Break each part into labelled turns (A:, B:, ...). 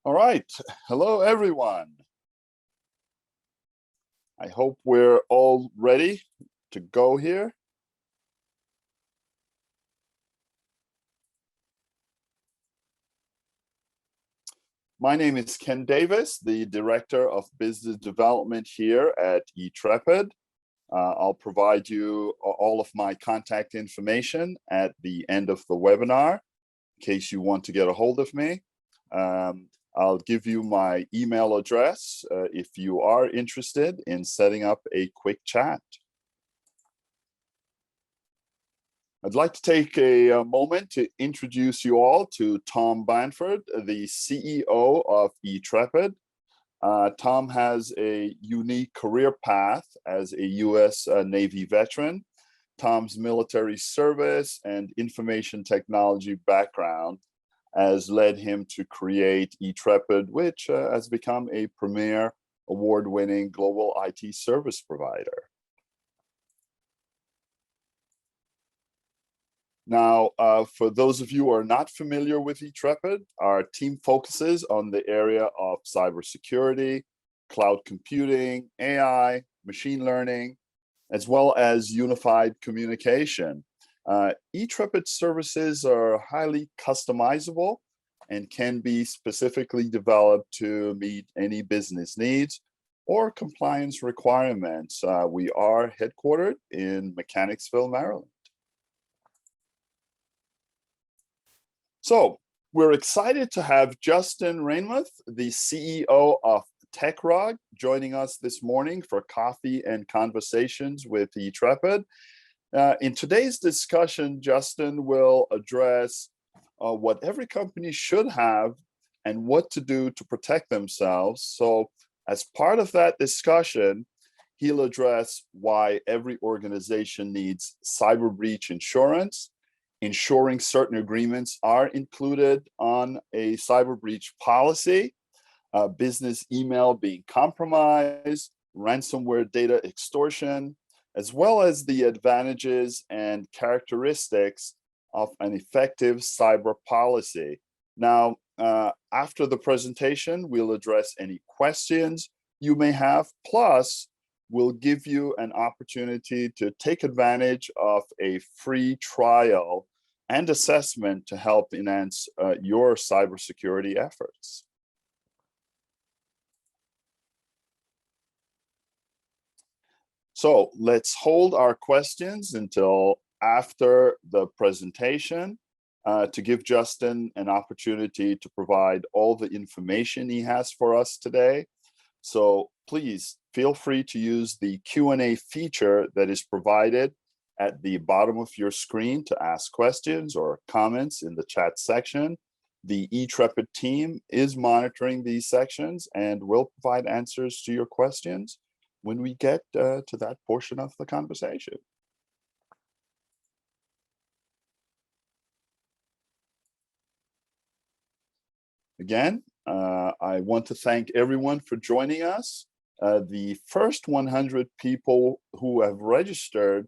A: All right. Hello, everyone. I hope we're all ready to go here. My name is Ken Davis, the Director of Business Development here at eTrepid. I'll provide you all of my contact information at the end of the webinar in case you want to get a hold of me. I'll give you my email address if you are interested in setting up a quick chat. I'd like to take a moment to introduce you all to Tom Blanford, the CEO of eTrepid. Tom has a unique career path as a US Navy veteran. Tom's military service and information technology background has led him to create eTrepid, which has become a premier award-winning global IT service provider. Now, for those of you who are not familiar with eTrepid, our team focuses on the area of cybersecurity, cloud computing, AI, machine learning, as well as unified communication. eTrepid services are highly customizable and can be specifically developed to meet any business needs or compliance requirements. We are headquartered in Mechanicsville, Maryland. So we're excited to have Justin Rainmuth, the CEO of TechRug, joining us this morning for coffee and conversations with eTrepid. In today's discussion, Justin will address what every company should have and what to do to protect themselves. So as part of that discussion, he'll address why every organization needs cyber breach insurance, ensuring certain agreements are included on a cyber breach policy, business email being compromised, ransomware data extortion, as well as the advantages and characteristics of an effective cyber policy. Now, after the presentation, we'll address any questions you may have, plus we'll give you an opportunity to take advantage of a free trial and assessment to help enhance your cybersecurity efforts. So let's hold our questions until after the presentation to give Justin an opportunity to provide all the information he has for us today. So please feel free to use the Q&A feature that is provided at the bottom of your screen to ask questions or comments in the chat section. The eTrepid team is monitoring these sections and will provide answers to your questions when we get to that portion of the conversation. Again, I want to thank everyone for joining us. The first 100 people who have registered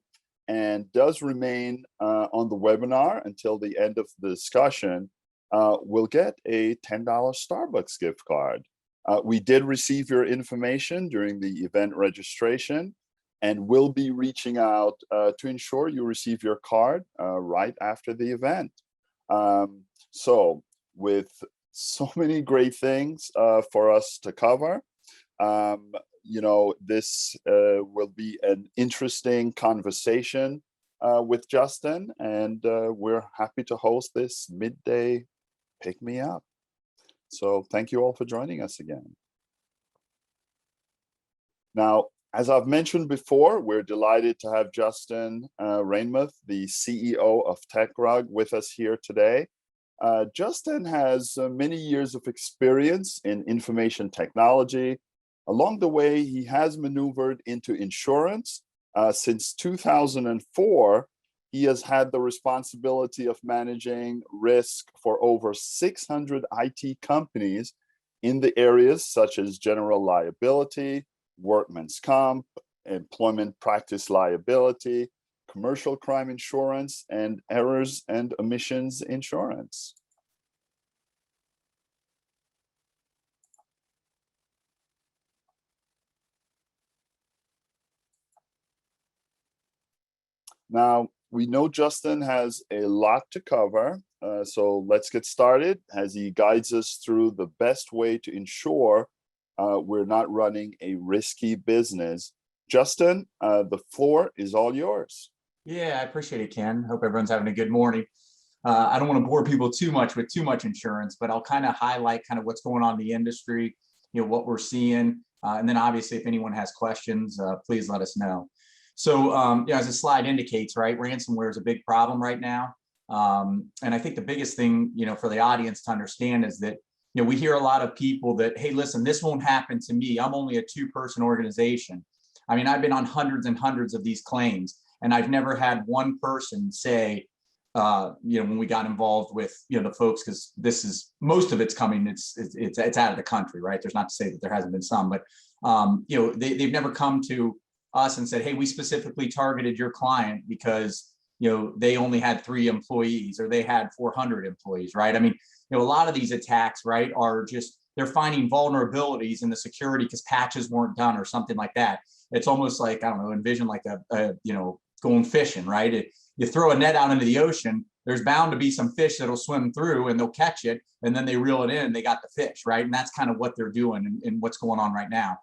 A: and does remain on the webinar until the end of the discussion will get a $10 Starbucks gift card. We did receive your information during the event registration and will be reaching out to ensure you receive your card right after the event. So with so many great things for us to cover, you know, this will be an interesting conversation with Justin, and we're happy to host this midday pick me up. So thank you all for joining us again. Now, as I've mentioned before, we're delighted to have Justin Rainmuth, the CEO of TechRug, with us here today. Justin has many years of experience in information technology. Along the way, he has maneuvered into insurance. Since 2004, he has had the responsibility of managing risk for over 600 IT companies in the areas such as general liability, workman's comp, employment practice liability, commercial crime insurance, and errors and omissions insurance. Now, we know Justin has a lot to cover, so let's get started as he guides us through the best way to ensure we're not running a risky business. Justin, the floor is all yours.
B: Yeah, I appreciate it, Ken. Hope everyone's having a good morning. I don't want to bore people too much with too much insurance, but I'll kind of highlight kind of what's going on in the industry, what we're seeing. And then obviously, if anyone has questions, please let us know. So, as the slide indicates, right, ransomware is a big problem right now. And I think the biggest thing, for the audience to understand is that, we hear a lot of people that, hey, listen, this won't happen to me. I'm only a two-person organization. I mean, I've been on hundreds and hundreds of these claims, and I've never had one person say, when we got involved with, the folks, because this is, most of it's coming, it's out of the country, right? There's not to say that there hasn't been some, but, they've never come to us and said, hey, we specifically targeted your client because, they only had 3 employees or they had 400 employees, right? I mean, a lot of these attacks, right, are just, they're finding vulnerabilities in the security because patches weren't done or something like that. It's almost like, I don't know, envision like going fishing, right? You throw a net out into the ocean, there's bound to be some fish that'll swim through and they'll catch it, and then they reel it in and they got the fish, right? And that's kind of what they're doing and what's going on right now.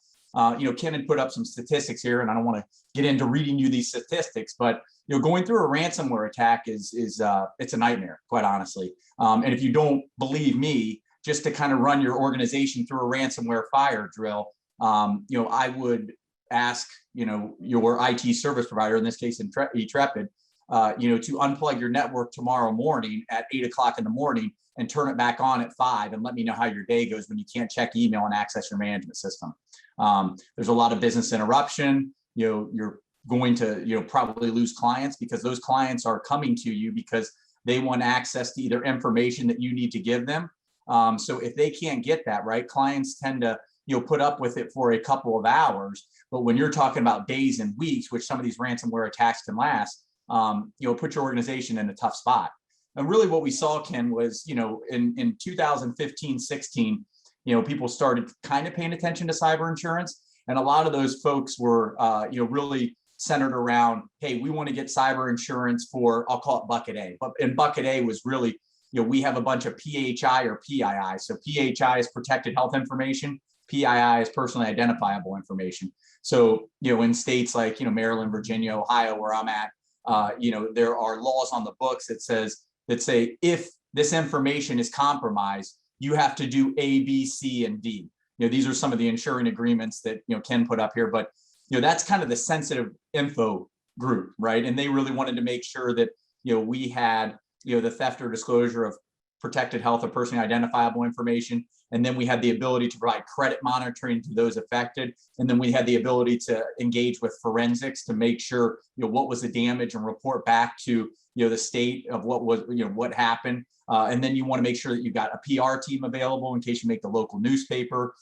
B: Ken had put up some statistics here, and I don't want to get into reading you these statistics, but going through a ransomware attack is it's a nightmare, quite honestly. And if you don't believe me, just to kind of run your organization through a ransomware fire drill, I would ask your IT service provider, in this case eTrepid, to unplug your network tomorrow morning at 8 o'clock in the morning and turn it back on at 5, and let me know how your day goes when you can't check email and access your management system. There's a lot of business interruption. You're going to probably lose clients because those clients are coming to you because they want access to either information that you need to give them. So if they can't get that, right, clients tend to put up with it for a couple of hours. But when you're talking about days and weeks, which some of these ransomware attacks can last, put your organization in a tough spot. And really what we saw, Ken, was, in 2015, 16, people started kind of paying attention to cyber insurance. And a lot of those folks were, really centered around, hey, we want to get cyber insurance for, I'll call it bucket A. But in bucket A was really, we have a bunch of PHI or PII. So PHI is protected health information. PII is personally identifiable information. So, in states like, Maryland, Virginia, Ohio, where I'm at, there are laws on the books that say if this information is compromised, you have to do A, B, C, and D. These are some of the insuring agreements that Ken put up here, but that's kind of the sensitive info group, right? And they really wanted to make sure that we had the theft or disclosure of protected health or personally identifiable information, and then we had the ability to provide credit monitoring to those affected, and then we had the ability to engage with forensics to make sure what was the damage and report back to the state of what was what happened. And then you want to make sure that you've got a PR team available in case you make the local newspaper.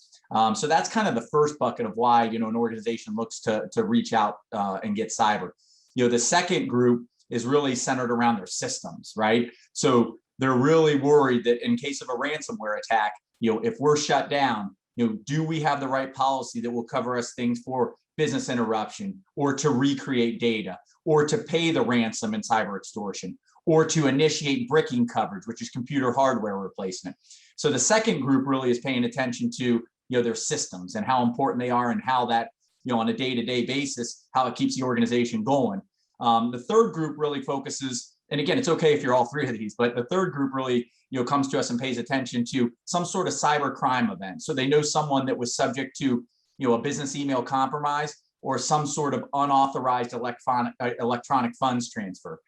B: So that's kind of the first bucket of why an organization looks to reach out and get cyber. The second group is really centered around their systems, right? So they're really worried that in case of a ransomware attack, if we're shut down, do we have the right policy that will cover us things for business interruption, or to recreate data, or to pay the ransom in cyber extortion, or to initiate bricking coverage, which is computer hardware replacement. So the second group really is paying attention to their systems and how important they are, and how that on a day-to-day basis, how it keeps the organization going. The third group really focuses, and again, it's okay if you're all 3 of these, but the third group really comes to us and pays attention to some sort of cyber crime event. So they know someone that was subject to a business email compromise or some sort of unauthorized electronic funds transfer.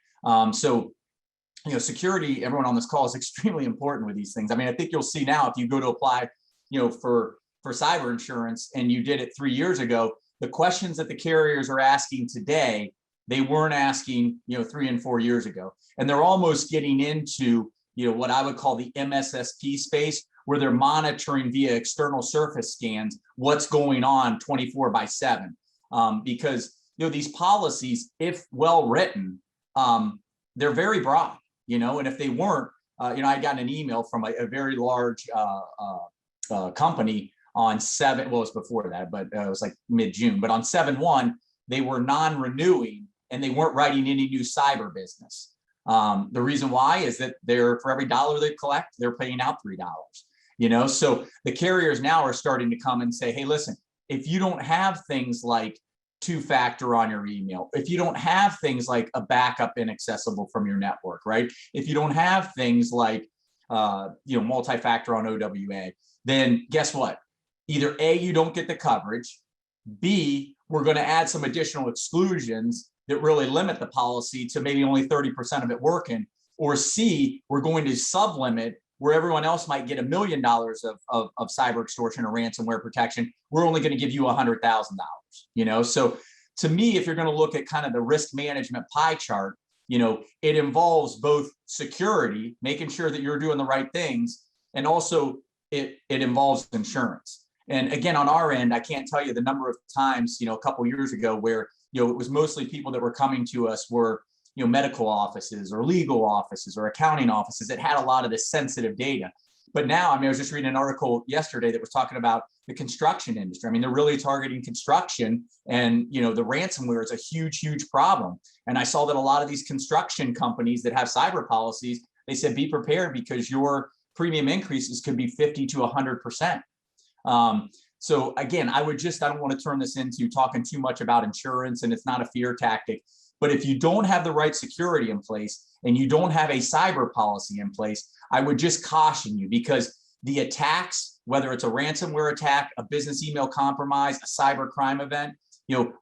B: So security, everyone on this call, is extremely important with these things. I mean, I think you'll see now if you go to apply for cyber insurance and you did it 3 years ago, the questions that the carriers are asking today, they weren't asking 3 and 4 years ago. And they're almost getting into what I would call the MSSP space, where they're monitoring via external surface scans what's going on 24/7. Because these policies, if well written, they're very broad, and if they weren't, I got an email from a very large company on it was before that, but it was like mid-June, but on 7/1, they were non-renewing and they weren't writing any new cyber business. The reason why is that for every dollar they collect, they're paying out $3. So the carriers now are starting to come and say, hey, listen, if you don't have things like two-factor on your email, if you don't have things like a backup inaccessible from your network, right? If you don't have things like multi-factor on OWA, then guess what? Either A, you don't get the coverage, B, we're going to add some additional exclusions that really limit the policy to maybe only 30% of it working, or C, we're going to sublimit where everyone else might get $1 million of cyber extortion or ransomware protection. We're only going to give you $100,000. So to me, if you're going to look at kind of the risk management pie chart, it involves both security, making sure that you're doing the right things, and also it involves insurance. And again, on our end, I can't tell you the number of times, a couple of years ago where, it was mostly people that were coming to us were, medical offices or legal offices or accounting offices that had a lot of this sensitive data. But now, I was just reading an article yesterday that was talking about the construction industry. They're really targeting construction, and, the ransomware is a huge, huge problem. And I saw that a lot of these construction companies that have cyber policies, they said, be prepared because your premium increases could be 50 to 100%. So again, I don't want to turn this into talking too much about insurance, and it's not a fear tactic. But if you don't have the right security in place and you don't have a cyber policy in place, I would just caution you, because the attacks, whether it's a ransomware attack, a business email compromise, a cyber crime event,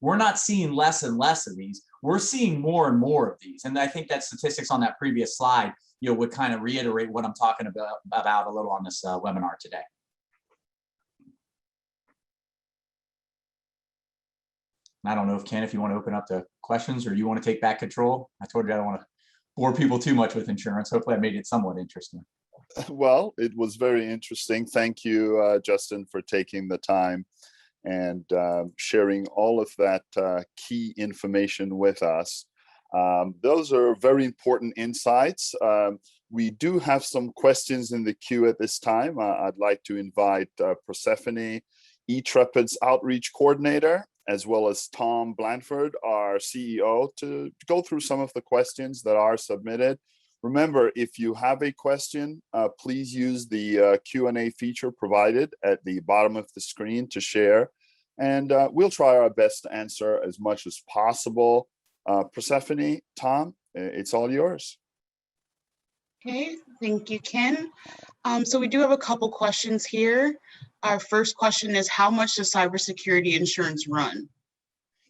B: we're not seeing less and less of these. We're seeing more and more of these. And I think that statistics on that previous slide, would kind of reiterate what I'm talking about a little on this webinar today. I don't know if Ken, if you want to open up the questions or you want to take back control. I told you I don't want to bore people too much with insurance. Hopefully I made it somewhat interesting.
A: Well, it was very interesting. Thank you, Justin, for taking the time and sharing all of that key information with us. Those are very important insights. We do have some questions in the queue at this time. I'd like to invite Persephone, eTrepid's outreach coordinator, as well as Tom Blanford, our CEO, to go through some of the questions that are submitted. Remember, if you have a question, please use the Q&A feature provided at the bottom of the screen to share, and we'll try our best to answer as much as possible. Persephone, Tom, it's all yours.
C: Okay, thank you, Ken. So we do have a couple questions here. Our first question is, how much does cybersecurity insurance run?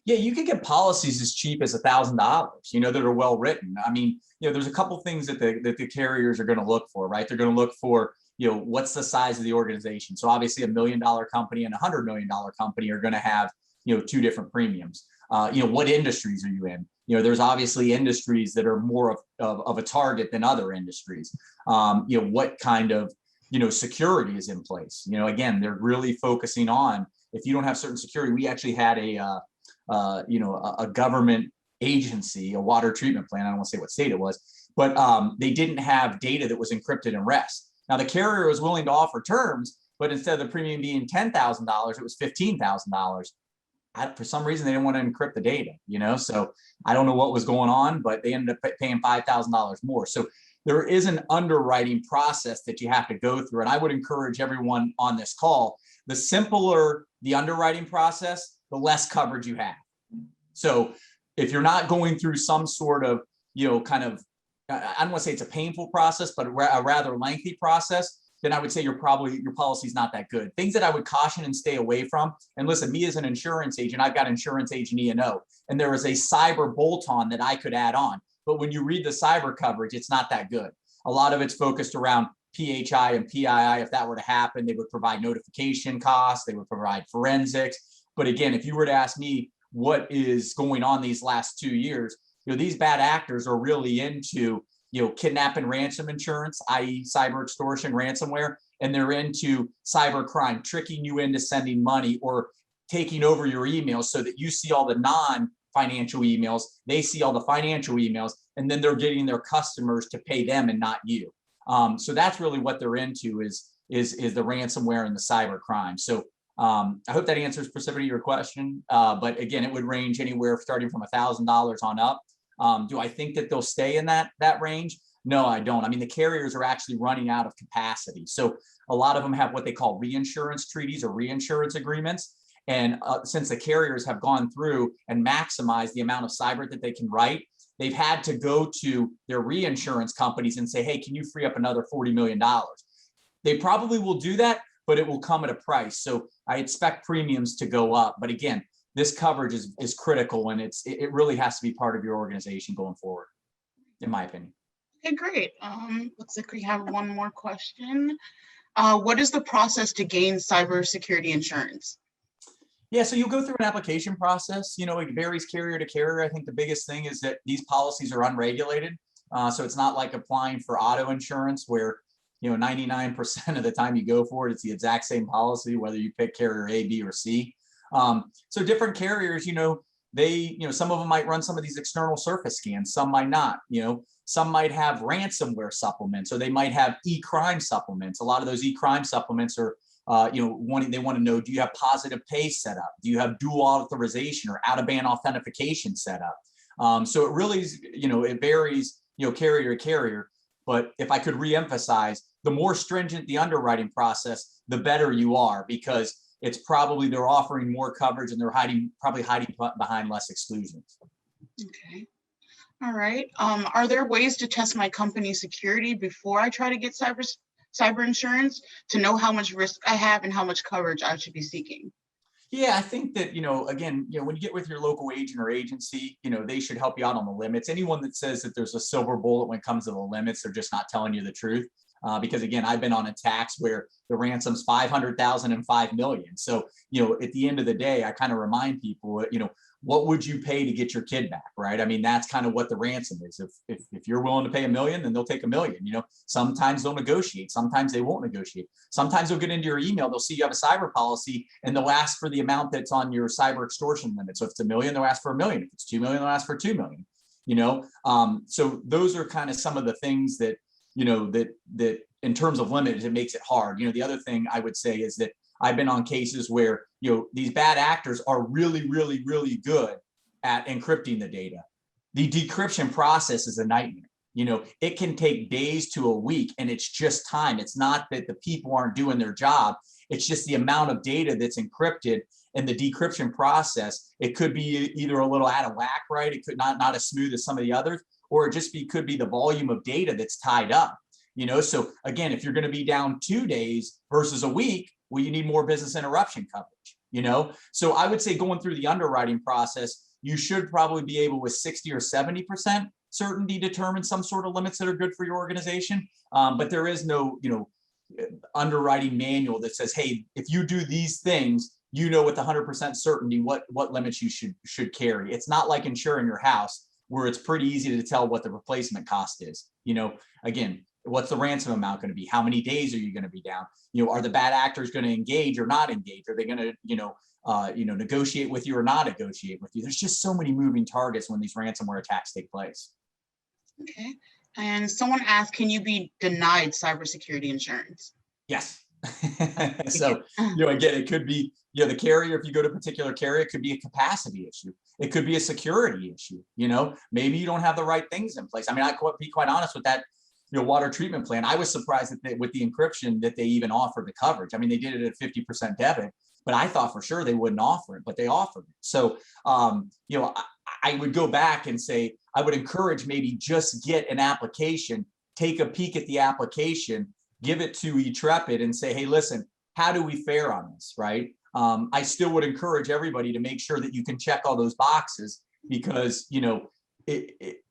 B: Yeah, you can get policies as cheap as $1,000, that are well written. There's a couple things that the carriers are going to look for, right? They're going to look for, what's the size of the organization. So obviously $1 million company and $100 million company are going to have, two different premiums. What industries are you in? There's obviously industries that are more of a target than other industries. What kind of, security is in place. Again, they're really focusing on, if you don't have certain security. We actually had a government agency, a water treatment plant. I don't want to say what state it was, but they didn't have data that was encrypted in rest. Now the carrier was willing to offer terms, but instead of the premium being $10,000, it was $15,000. For some reason, they didn't want to encrypt the data, so I don't know what was going on, but they ended up paying $5,000 more. So there is an underwriting process that you have to go through. And I would encourage everyone on this call, the simpler the underwriting process, the less coverage you have. So if you're not going through some sort of, I don't want to say it's a painful process, but a rather lengthy process, then I would say your policy is not that good. Things that I would caution and stay away from. And listen, me as an insurance agent, I've got insurance agent E&O, and there is a cyber bolt-on that I could add on. But when you read the cyber coverage, it's not that good. A lot of it's focused around PHI and PII. If that were to happen, they would provide notification costs, they would provide forensics. But again, if you were to ask me what is going on these last 2 years, these bad actors are really into kidnap and ransom insurance, i.e. cyber extortion, ransomware, and they're into cyber crime, tricking you into sending money or taking over your emails so that you see all the non-financial emails, they see all the financial emails, and then they're getting their customers to pay them and not you. So that's really what they're into is the ransomware and the cyber crime. So I hope that answers specifically your question. But again, it would range anywhere starting from $1,000 on up. Do I think that they'll stay in that range? No, I don't. I mean, the carriers are actually running out of capacity. So a lot of them have what they call reinsurance treaties or reinsurance agreements. And since the carriers have gone through and maximized the amount of cyber that they can write, they've had to go to their reinsurance companies and say, hey, can you free up another $40 million? They probably will do that, but it will come at a price. So I expect premiums to go up. But again, this coverage is critical, and it really has to be part of your organization going forward, in my opinion.
C: Okay, great. Looks like we have one more question. What is the process to gain cybersecurity insurance?
B: Yeah, so you'll go through an application process. You know, it varies carrier to carrier. I think the biggest thing is that these policies are unregulated. So it's not like applying for auto insurance where, 99% of the time you go for it, it's the exact same policy, whether you pick carrier A, B, or C. So different carriers, some of them might run some of these external surface scans, some might not, some might have ransomware supplements, or they might have e-crime supplements. A lot of those e-crime supplements are, they want to know, do you have positive pay set up? Do you have dual authorization or out-of-band authentication set up? So it really is, it varies, carrier to carrier. But if I could reemphasize, the more stringent the underwriting process, the better you are, because it's probably they're offering more coverage and they're probably hiding behind less exclusions.
C: Okay. All right. Are there ways to test my company's security before I try to get cyber insurance to know how much risk I have and how much coverage I should be seeking?
B: Yeah, I think that, again, when you get with your local agent or agency, they should help you out on the limits. Anyone that says that there's a silver bullet when it comes to the limits, they're just not telling you the truth. Because again, I've been on attacks where the ransom's 500,000 and 5 million. So, at the end of the day, I kind of remind people, what would you pay to get your kid back, right? I mean, that's kind of what the ransom is. If you're willing to pay $1 million, then they'll take $1 million. Sometimes they'll negotiate. Sometimes they won't negotiate. Sometimes they'll get into your email. They'll see you have a cyber policy and they'll ask for the amount that's on your cyber extortion limit. So if it's $1 million, they'll ask for $1 million. If it's $2 million, they'll ask for $2 million. So those are kind of some of the things that, that in terms of limits, it makes it hard. The other thing I would say is that I've been on cases where, these bad actors are really, really, really good at encrypting the data. The decryption process is a nightmare. It can take days to a week, and it's just time. It's not that the people aren't doing their job. It's just the amount of data that's encrypted, and the decryption process, it could be either a little out of whack, right? It could not as smooth as some of the others, or it just could be the volume of data that's tied up. So again, if you're going to be down 2 days versus a week, well, you need more business interruption coverage, So I would say going through the underwriting process, you should probably be able with 60 or 70% certainty determine some sort of limits that are good for your organization. But there is no, underwriting manual that says, hey, if you do these things, with 100% certainty what limits you should carry. It's not like insuring your house where it's pretty easy to tell what the replacement cost is. Again, what's the ransom amount going to be? How many days are you going to be down? Are the bad actors going to engage or not engage? Are they going to, negotiate with you or not negotiate with you? There's just so many moving targets when these ransomware attacks take place.
C: Okay. And someone asked, can you be denied cybersecurity insurance?
B: Yes. So, again, it could be, the carrier, if you go to a particular carrier, it could be a capacity issue. It could be a security issue. Maybe you don't have the right things in place. I mean, I could be quite honest with that. Water treatment plan. I was surprised that with the encryption that they even offered the coverage. I mean, they did it at 50% debit, but I thought for sure they wouldn't offer it, but they offered it. So, I would go back and say, I would encourage maybe just get an application, take a peek at the application, give it to eTrepid and say, hey, listen, how do we fare on this, right? I still would encourage everybody to make sure that you can check all those boxes because,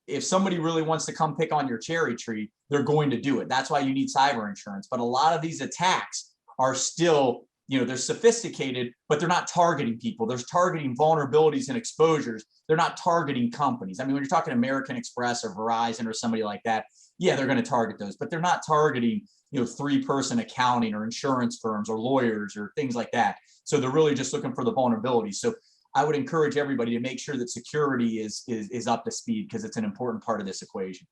B: if somebody really wants to come pick on your cherry tree, they're going to do it. That's why you need cyber insurance. But a lot of these attacks are still, they're sophisticated, but they're not targeting people. They're targeting vulnerabilities and exposures. They're not targeting companies. I mean, when you're talking American Express or Verizon or somebody like that, yeah, they're going to target those, but they're not targeting, 3-person accounting or insurance firms or lawyers or things like that. So they're really just looking for the vulnerabilities. So I would encourage everybody to make sure that security is up to speed because it's an important part of this equation.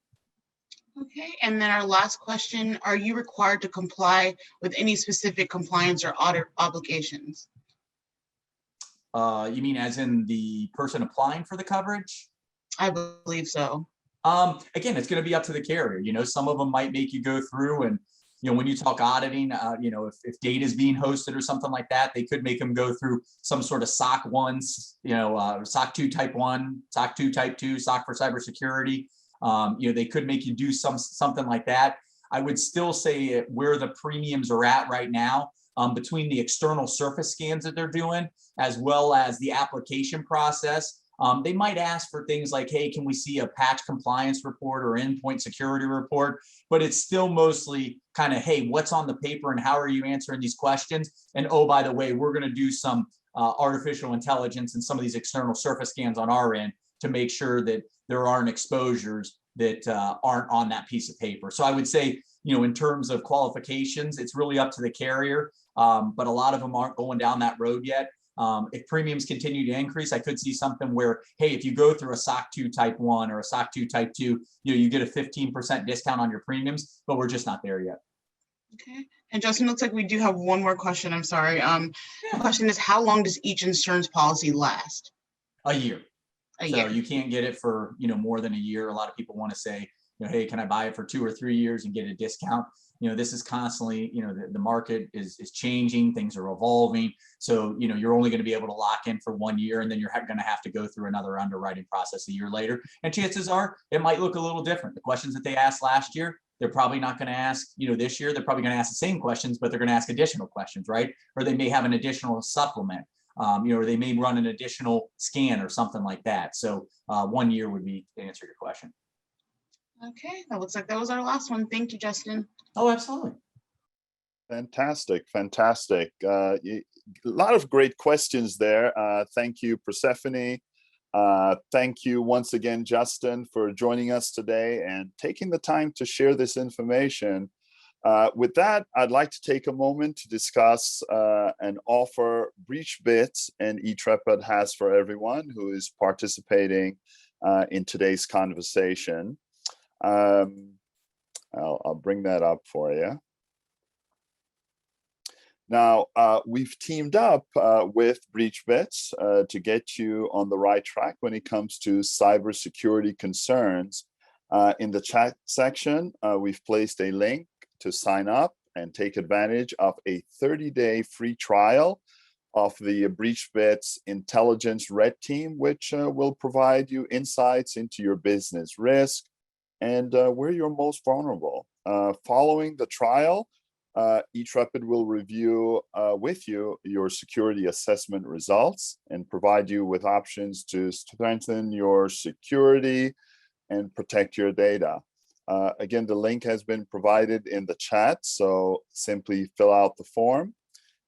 C: Okay, and then our last question, are you required to comply with any specific compliance or audit obligations?
B: You mean as in the person applying for the coverage?
C: I believe so.
B: Again, it's going to be up to the carrier. Some of them might make you go through and, when you talk auditing, if data is being hosted or something like that, they could make them go through some sort of SOC 1, SOC 2 type 1, SOC 2 type 2, SOC for cybersecurity. They could make you do something like that. I would still say where the premiums are at right now, between the external surface scans that they're doing, as well as the application process. They might ask for things like, hey, can we see a patch compliance report or endpoint security report? But it's still mostly kind of, hey, what's on the paper and how are you answering these questions? And oh, by the way, we're going to do some artificial intelligence and some of these external surface scans on our end to make sure that there aren't exposures that aren't on that piece of paper. So I would say, in terms of qualifications, it's really up to the carrier, but a lot of them aren't going down that road yet. If premiums continue to increase, I could see something where, hey, if you go through a SOC 2 type 1 or a SOC 2 type 2, you get a 15% discount on your premiums, but we're just not there yet.
C: Okay. And Justin, looks like we do have one more question. I'm sorry. The question is, how long does each insurance policy last?
B: A year.
C: So
B: you can't get it for, more than a year. A lot of people want to say, hey, can I buy it for 2 or 3 years and get a discount? This is constantly, the market is changing, things are evolving. So, you're only going to be able to lock in for 1 year, and then you're going to have to go through another underwriting process a year later. And chances are it might look a little different. The questions that they asked last year, they're probably not going to ask, this year. They're probably going to ask the same questions, but they're going to ask additional questions, right? Or they may have an additional supplement, or they may run an additional scan or something like that. So 1 year would be to answer your question.
C: Okay, that looks like that was our last one. Thank you, Justin.
B: Oh, absolutely.
A: Fantastic. A lot of great questions there. Thank you, Persephone. Thank you once again, Justin, for joining us today and taking the time to share this information. With that, I'd like to take a moment to discuss an offer BreachBits and eTrepid has for everyone who is participating in today's conversation. I'll bring that up for you. Now, we've teamed up with BreachBits to get you on the right track when it comes to cybersecurity concerns. In the chat section, we've placed a link to sign up and take advantage of a 30-day free trial of the BreachBits Intelligence Red Team, which will provide you insights into your business risk and where you're most vulnerable. Following the trial, eTrepid will review with you your security assessment results and provide you with options to strengthen your security and protect your data. Again, the link has been provided in the chat, so simply fill out the form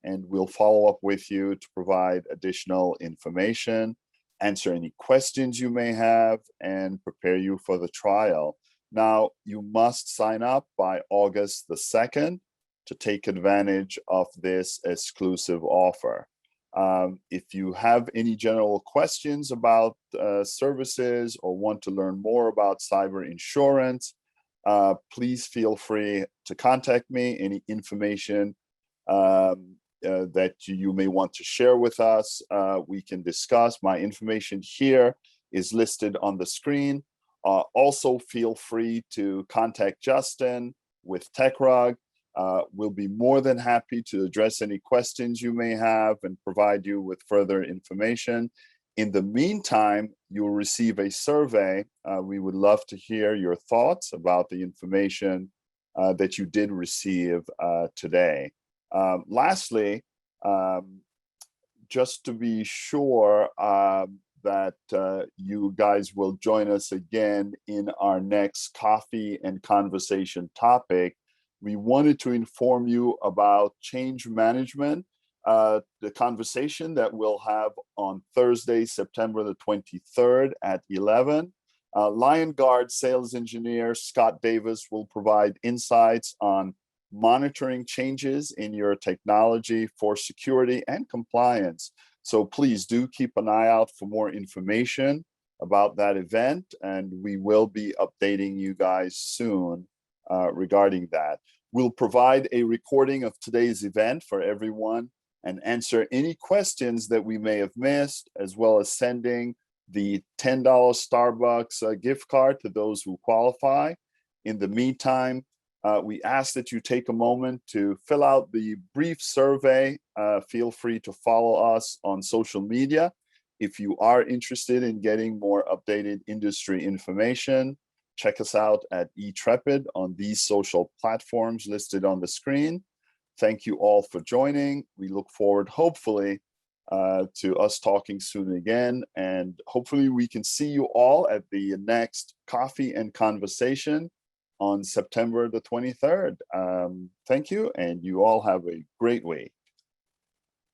A: and we'll follow up with you to provide additional information, answer any questions you may have, and prepare you for the trial. Now, you must sign up by August the 2nd to take advantage of this exclusive offer. If you have any general questions about services or want to learn more about cyber insurance, please feel free to contact me. Any information that you may want to share with us, we can discuss. My information here is listed on the screen. Also, feel free to contact Justin with TechRug. We'll be more than happy to address any questions you may have and provide you with further information. In the meantime, you'll receive a survey. We would love to hear your thoughts about the information that you did receive today. Lastly, just to be sure that you guys will join us again in our next coffee and conversation topic, we wanted to inform you about change management, the conversation that we'll have on Thursday, September the 23rd at 11. Lion Guard sales engineer Scott Davis will provide insights on monitoring changes in your technology for security and compliance. So please do keep an eye out for more information about that event, and we will be updating you guys soon regarding that. We'll provide a recording of today's event for everyone and answer any questions that we may have missed, as well as sending the $10 Starbucks gift card to those who qualify. In the meantime, we ask that you take a moment to fill out the brief survey. Feel free to follow us on social media. If you are interested in getting more updated industry information, check us out at eTrepid on these social platforms listed on the screen. Thank you all for joining. We look forward, hopefully, to us talking soon again. And hopefully we can see you all at the next Coffee and Conversation on September the 23rd. Thank you, and you all have a great week.